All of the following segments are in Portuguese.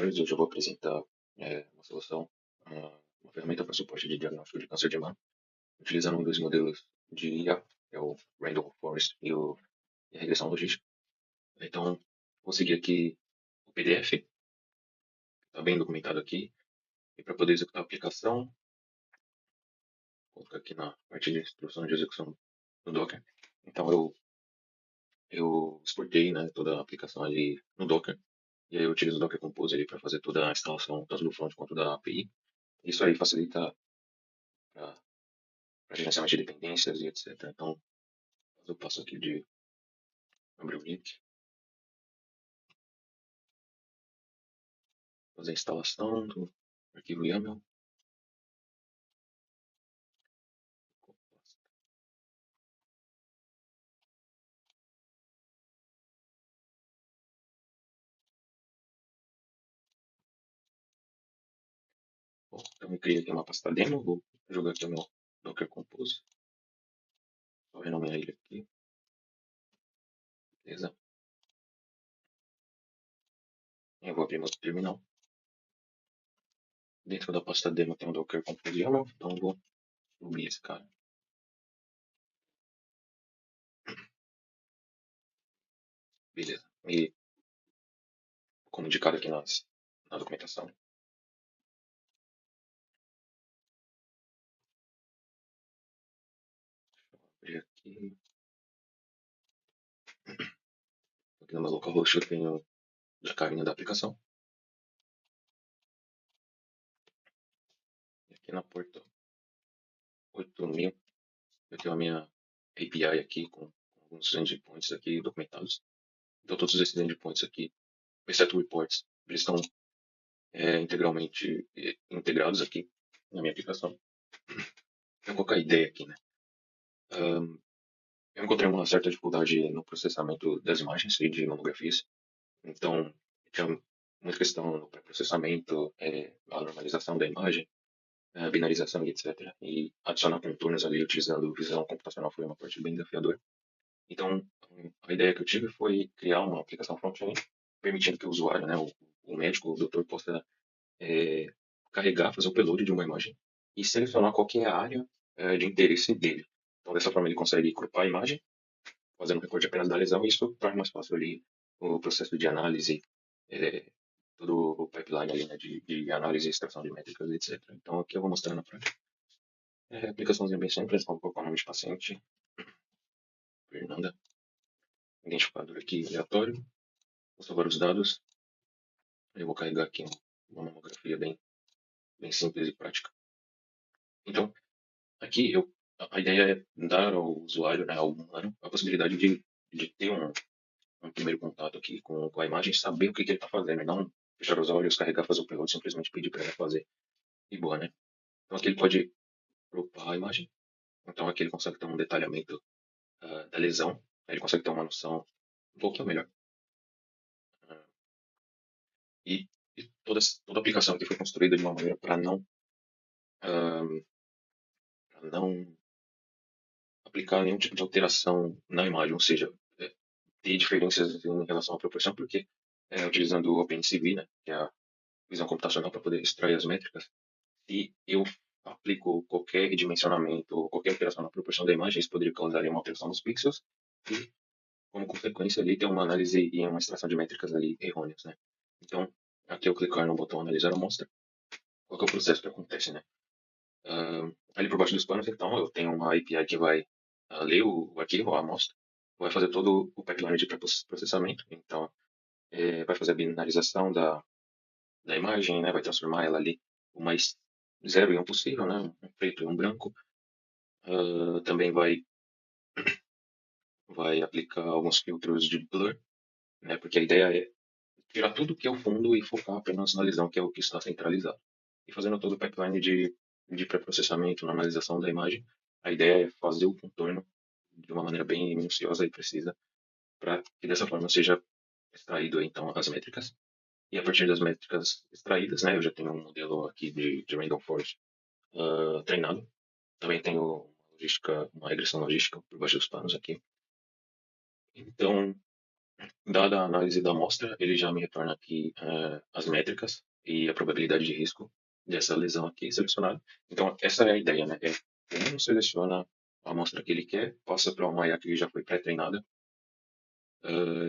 Hoje eu vou apresentar uma solução, uma ferramenta para suporte de diagnóstico de câncer de mama, utilizando um dos modelos de IA, que é o Random Forest e a regressão logística. Então, vou seguir aqui o PDF, está bem documentado aqui, e para poder executar a aplicação, vou colocar aqui na parte de instrução de execução do Docker. Então, eu exportei, né, toda a aplicação ali no Docker, e aí eu utilizo o Docker Compose ali para fazer toda a instalação, tanto do front quanto da API. Isso aí facilita para gerenciamento de dependências e etc. Então, eu passo aqui de abrir o link, fazer a instalação do arquivo YAML. Bom, então eu criei aqui uma pasta demo, vou jogar aqui o meu Docker Compose, só renomear ele aqui, beleza? Eu vou abrir meu terminal. Dentro da pasta demo tem o Docker Compose YAML, então eu vou subir esse cara. Beleza. E como indicado aqui na documentação, abrir aqui no meu localhost eu tenho a carinha da aplicação. E aqui na porta 8000 eu tenho a minha API aqui com alguns endpoints aqui documentados. Então todos esses endpoints aqui, exceto reports, eles estão integralmente integrados aqui na minha aplicação. Eu vou colocar a ideia aqui, né? Eu encontrei uma certa dificuldade no processamento das imagens e de mamografias. Então, tinha muita questão no pré-processamento, a normalização da imagem, a binarização e etc. E adicionar contornos ali utilizando visão computacional foi uma parte bem desafiadora. Então, a ideia que eu tive foi criar uma aplicação front-end, permitindo que o usuário, né, o médico, o doutor, possa carregar, fazer o upload de uma imagem e selecionar qual que é a área de interesse dele. Então, dessa forma, ele consegue crupar a imagem, fazendo um recorte apenas da lesão, e isso torna mais fácil ali o processo de análise, todo o pipeline ali, né, de análise e extração de métricas, etc. Então, aqui eu vou mostrar na prática. Aplicaçãozinha bem simples, vou colocar o nome de paciente, Fernanda, identificador aqui aleatório, vou salvar os dados, eu vou carregar aqui uma mamografia bem simples e prática. Então, aqui a ideia é dar ao usuário, né, ao humano, a possibilidade de ter um primeiro contato aqui com a imagem, saber o que ele está fazendo, e não fechar os olhos, carregar, fazer o upload, simplesmente pedir para ele fazer e boa, né? Então aqui ele pode grupar a imagem, então aqui ele consegue ter um detalhamento da lesão, ele consegue ter uma noção um pouquinho melhor. Uh, e, toda a aplicação aqui foi construída de uma maneira para não aplicar nenhum tipo de alteração na imagem, ou seja, ter diferenças em relação à proporção, porque utilizando o OpenCV, né, que é a visão computacional para poder extrair as métricas, se eu aplico qualquer redimensionamento ou qualquer alteração na proporção da imagem, isso poderia causar uma alteração nos pixels e, como consequência, ali ter uma análise e uma extração de métricas ali errôneas, né? Então, aqui eu clicar no botão analisar a amostra, qual que é o processo que acontece, né? Ali por baixo dos panos, então, eu tenho uma API que vai ler o arquivo, a amostra, vai fazer todo o pipeline de processamento, então, vai fazer a binarização da imagem, né? Vai transformar ela ali o mais 0 e 1 possível, né? Um preto e um branco. Também vai aplicar alguns filtros de blur, né? Porque a ideia é tirar tudo que é o fundo e focar apenas na lesão, que é o que está centralizado. E fazendo todo o pipeline de pré-processamento, normalização da imagem, a ideia é fazer o contorno de uma maneira bem minuciosa e precisa, para que dessa forma seja extraído então as métricas. E a partir das métricas extraídas, né, eu já tenho um modelo aqui de Random Forest treinado. Também tenho uma regressão logística por baixo dos panos aqui. Então, Dada a análise da amostra, ele já me retorna aqui as métricas e a probabilidade de risco dessa lesão aqui selecionada. Então, essa é a ideia, né? Um seleciona a amostra que ele quer, passa para uma IA que já foi pré-treinada,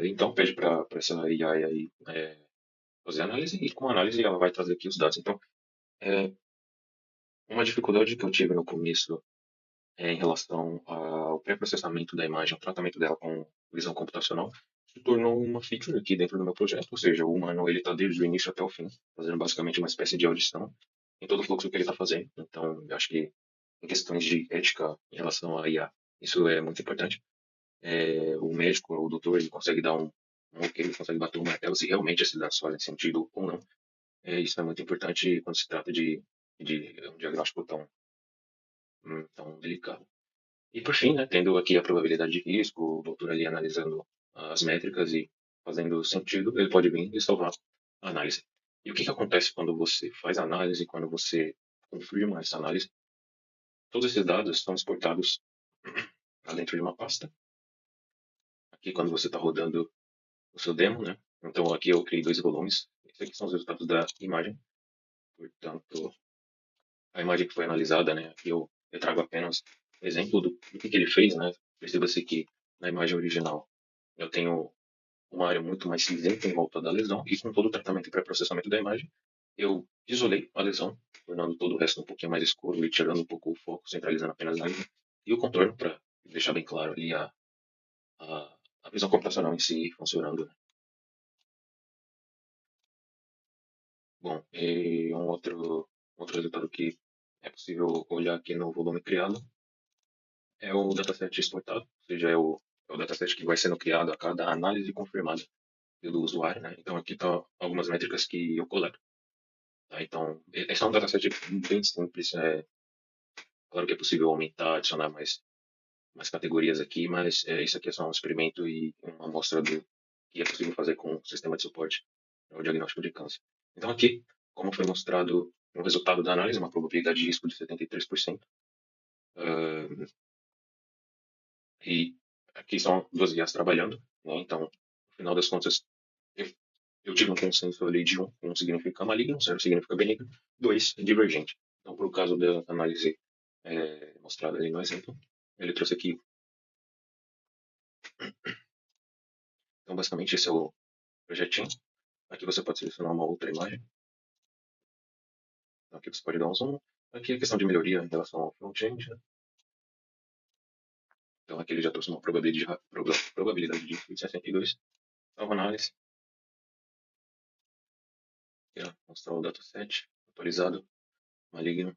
então pede para essa IA aí fazer análise e com a análise ela vai trazer aqui os dados. Então, é, uma dificuldade que eu tive no começo em relação ao pré-processamento da imagem, o tratamento dela com visão computacional, se tornou uma feature aqui dentro do meu projeto, ou seja, o humano ele está desde o início até o fim, fazendo basicamente uma espécie de audição em todo o fluxo que ele está fazendo. Então, eu acho que em questões de ética em relação à IA, isso é muito importante. O médico, o doutor, ele consegue dar um ok, ele consegue bater um martelo se realmente esses dados fazem sentido ou não. Isso é muito importante quando se trata de um diagnóstico tão delicado. E por fim, né, tendo aqui a probabilidade de risco, o doutor ali analisando as métricas e fazendo sentido, ele pode vir e salvar a análise. E o que acontece quando você faz a análise, quando você confirma essa análise? Todos esses dados são exportados para dentro de uma pasta. Aqui, quando você está rodando o seu demo, né? Então, aqui eu criei dois volumes. Esses aqui são os resultados da imagem. Portanto, a imagem que foi analisada, né? Aqui eu trago apenas exemplo do que ele fez, né? Perceba-se que na imagem original eu tenho uma área muito mais cinzenta em volta da lesão e com todo o tratamento e pré-processamento da imagem, eu isolei a lesão, tornando todo o resto um pouquinho mais escuro e tirando um pouco o foco, centralizando apenas a linha e o contorno para deixar bem claro ali a, a visão computacional em si funcionando, né? Bom, e outro resultado que é possível olhar aqui no volume criado é o dataset exportado, ou seja, é o dataset que vai sendo criado a cada análise confirmada pelo usuário, né? Então aqui estão algumas métricas que eu coleto. Tá? Então, esse é um dataset bem simples. Claro que é possível aumentar, adicionar mais categorias aqui, mas isso aqui é só um experimento e uma amostra do que é possível fazer com o sistema de suporte ao diagnóstico de câncer. Então, aqui, como foi mostrado no resultado da análise, uma probabilidade de risco de 73%. Uh, e aqui são duas guias trabalhando. Né? Então, no final das contas, eu, eu tive um consenso ali de um significa maligno, 0 significa benigno, 2 divergente. Então, por caso da análise mostrada ali no exemplo, ele trouxe aqui. Então, basicamente, esse é o projetinho. Aqui você pode selecionar uma outra imagem. Então, aqui você pode dar um zoom. Aqui é questão de melhoria em relação ao front-end. Né? Então, aqui ele já trouxe uma probabilidade de 62. Nova análise. Aqui, ó, mostrar o dataset atualizado, maligno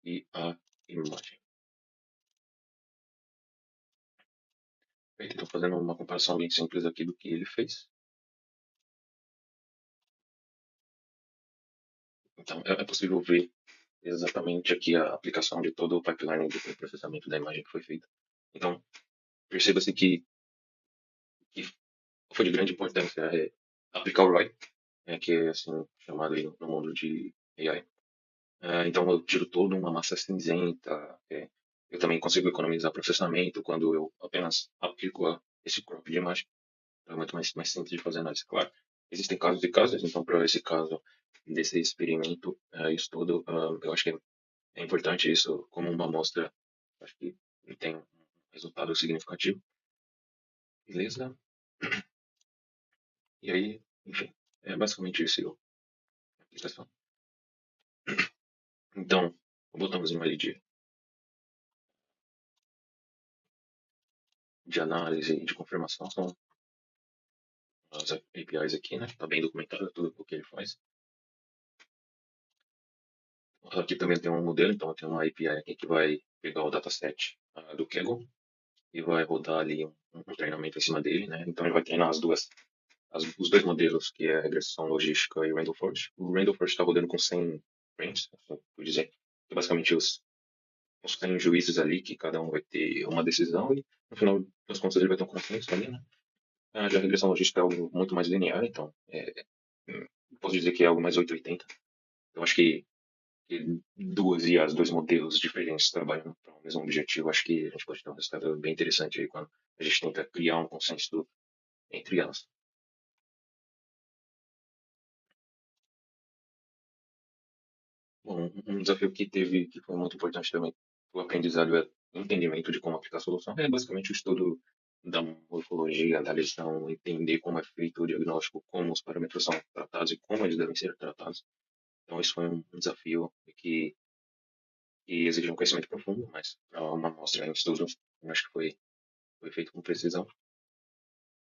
e a imagem. Então, fazendo uma comparação bem simples aqui do que ele fez. Então, é possível ver exatamente aqui a aplicação de todo o pipeline de processamento da imagem que foi feita. Então, perceba-se que foi de grande importância aplicar o ROI, que é assim chamado aí no mundo de AI. Então, eu tiro toda uma massa cinzenta. Eu também consigo economizar processamento quando eu apenas aplico esse crop de imagem. É muito mais simples de fazer análise. Claro, existem casos e casos, então para esse caso desse experimento, estudo, eu acho que é importante isso como uma amostra. Acho que tem um resultado significativo. Beleza? E aí, enfim, é basicamente isso a aplicação. Então, o botãozinho ali de análise e de confirmação são as APIs aqui, né? Está bem documentado tudo o que ele faz. Aqui também tem um modelo, então tem uma API aqui que vai pegar o dataset do Kaggle e vai rodar ali um treinamento em cima dele, né? Então ele vai treinar os dois modelos, que é a regressão logística e o Randall Forest. O Randall Forest está rodando com 100 frames, assim, por dizer, que basicamente os 100 juízes ali, que cada um vai ter uma decisão e no final das contas ele vai ter um consenso ali, né? Já a regressão logística é algo muito mais linear, então posso dizer que é algo mais 880. Eu acho que que duas IAs, dois modelos diferentes trabalhando para o mesmo objetivo. Acho que a gente pode ter um resultado bem interessante aí quando a gente tenta criar um consenso entre elas. Bom, um desafio que teve, que foi muito importante também, o aprendizado e o entendimento de como aplicar a solução, é basicamente o estudo da morfologia, da lesão, entender como é feito o diagnóstico, como os parâmetros são tratados e como eles devem ser tratados. Então, isso foi um desafio que exigiu um conhecimento profundo, mas para uma amostra em estudos, eu acho que foi feito com precisão.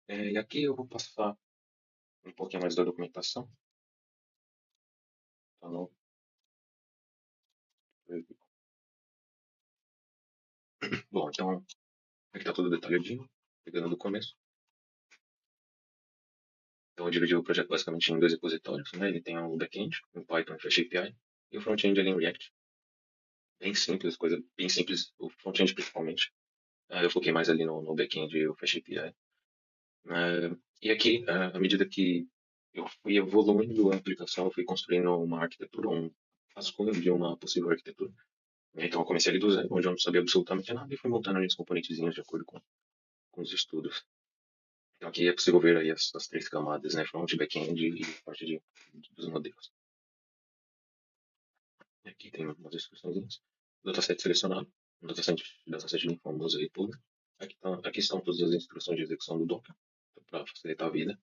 E aqui eu vou passar um pouquinho mais da documentação. Tá no- Bom, então, aqui está tudo detalhadinho, pegando do começo. Então, eu dividi o projeto basicamente em dois repositórios, né? Ele tem o back-end, em Python e Flash API, e o front-end ali em React. Bem simples, coisa bem simples, o front-end principalmente. Eu foquei mais ali no back-end e o Flash API. E aqui, à medida que eu fui evoluindo a aplicação, eu fui construindo uma arquitetura, um rascunho de uma possível arquitetura. Então, eu comecei ali do zero, onde eu não sabia absolutamente nada, e fui montando ali os componentezinhos de acordo com os estudos. Então, aqui é possível ver aí as três camadas, né? Front, back-end e parte dos modelos. Aqui tem umas instruções. Dataset selecionado. Dataset bem famoso aí, tudo. Aqui estão todas as instruções de execução do Docker, para facilitar a vida.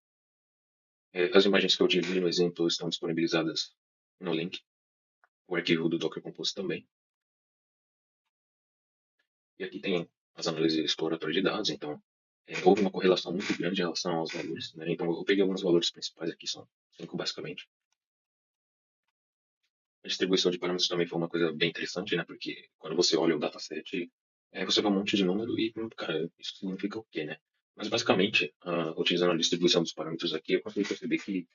As imagens que eu utilizei no exemplo estão disponibilizadas no link. O arquivo do Docker Compose também. E aqui tem as análises exploratórias de dados. Então, houve uma correlação muito grande em relação aos valores, né? Então, eu peguei alguns valores principais aqui, são cinco basicamente. A distribuição de parâmetros também foi uma coisa bem interessante, né? Porque quando você olha o dataset, você vê um monte de número e, cara, isso significa o quê, né? Mas basicamente, utilizando a distribuição dos parâmetros aqui, eu consegui perceber que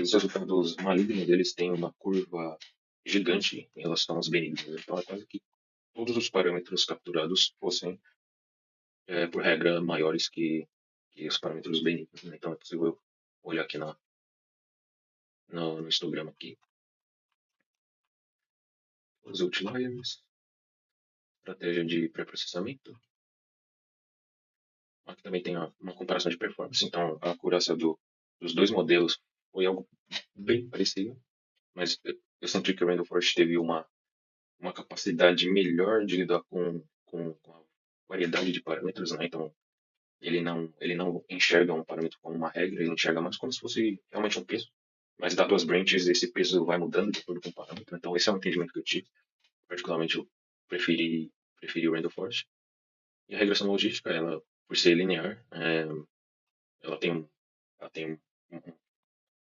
os resultados malignos deles têm uma curva gigante em relação aos benignos. Então é quase que todos os parâmetros capturados fossem, por regra, maiores que os parâmetros benignos, né? Então é possível olhar aqui no histograma aqui. Os outliers, estratégia de pré-processamento. Aqui também tem uma comparação de performance. Então a acurácia dos dois modelos foi algo bem parecido, mas eu senti que o Randall Forest teve uma capacidade melhor de lidar com a variedade de parâmetros, né? Então, ele não enxerga um parâmetro como uma regra, ele enxerga mais como se fosse realmente um peso. Mas, dado as branches, esse peso vai mudando de acordo com o parâmetro. Então, esse é um entendimento que eu tive. Particularmente, eu preferi o Randall Forest. E a regressão logística, ela, por ser linear, ela tem, ela tem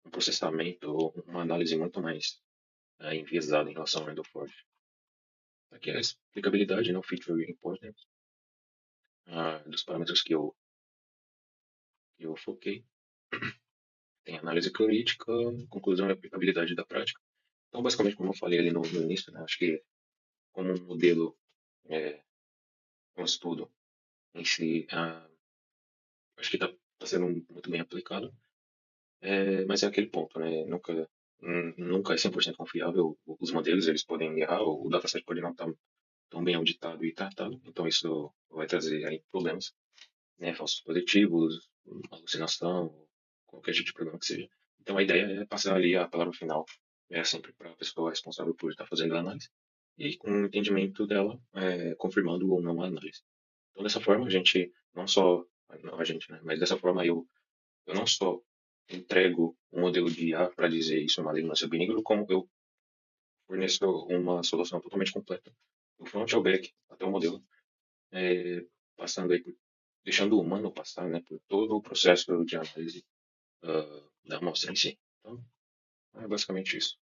um processamento, uma análise muito mais enviesada em relação ao Randall Forest. Aqui é a explicabilidade, não feature importance, dos parâmetros que eu foquei. Tem análise crítica, conclusão e aplicabilidade da prática. Então, basicamente, como eu falei ali no início, né, acho que como um modelo, é, um estudo em si, acho que está sendo muito bem aplicado, mas é aquele ponto, né? Nunca é 100% confiável. Os modelos eles podem errar, o dataset pode não estar tão bem auditado e tratado, então isso vai trazer aí problemas, né? Falsos positivos, alucinação, qualquer tipo de problema que seja. Então a ideia é passar ali a palavra final, sempre para a pessoa responsável por estar fazendo a análise e com o entendimento dela, confirmando ou não a análise. Então dessa forma a gente não só, não a gente, né? Mas dessa forma eu não só entrego um modelo de IA para dizer isso é maligno, isso é benigno, como eu forneço uma solução totalmente completa, do front ao back até o modelo, é, passando aí deixando o humano passar, né, por todo o processo de análise da amostra em si. Então, é basicamente isso.